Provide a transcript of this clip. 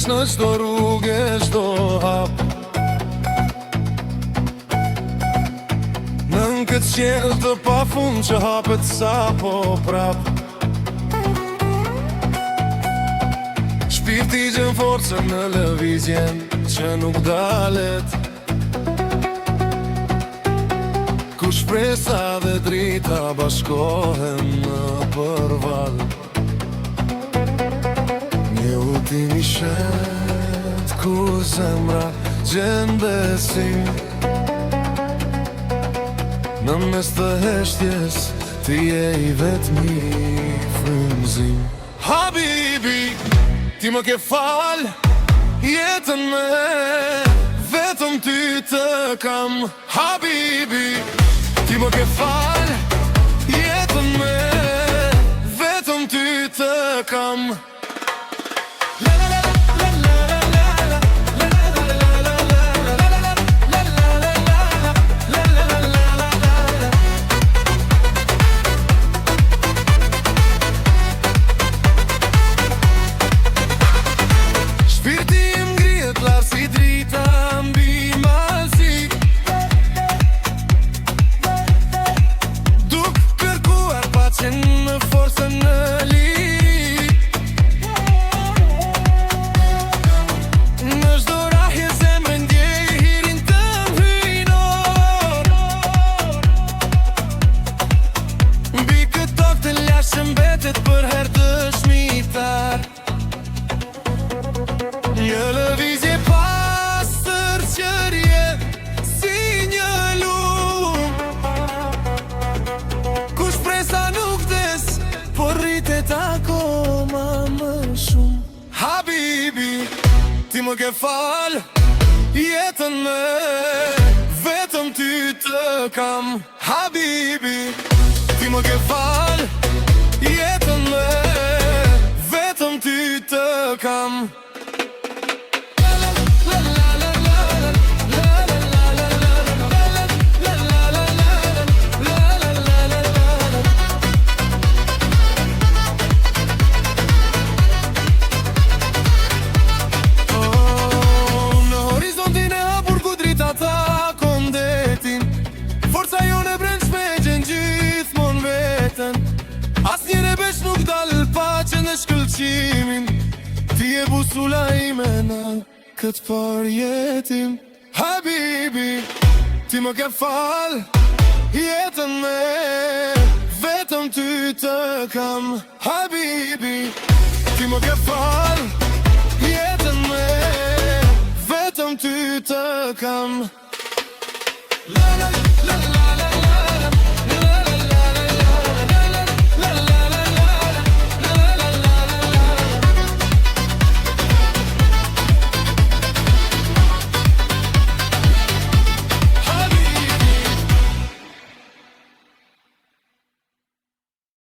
Vesh në çdo rrugë, çdo hap, nën këtë qiell të pafund që hapet sapo prap. Shpirti gjen forcën në lëvizjen që nuk dalet, ku shpresa dhe drita bashkohen në përval. Një udhtim i shet ku zemra gjen besim, në mes të heshtjes ti je i vetmi frymëzim. Habibi, ti më ke fal jetën me, vetëm ty të kam. Habibi, ti më ke fal jetën me, vetëm ty të kam. Në forcën në li, në çdo rahje zemrën ndjej hirin të hyjnor. Mbi këtë tokë të lashtë mbetet për her dëshmitar, një lëvizje pastër që rjet si një lum, ku shpresa por rritet akoma më shumë. Habibi, ti më ke fal jetën me, vetëm ty të kam. Habibi, ti më ke fal jetën me, vetëm ty të kam. Forca jone brendshme gjen gjithmon veten, asnjëre besh nuk dal paqen dhe shkëlqimin. Ti je busula ime në këtë përjetim. Habibi, ti më ke fal jetën me, vetëm ty të kam. Habibi, ti më ke fal jetën me, vetëm ty të kam. La la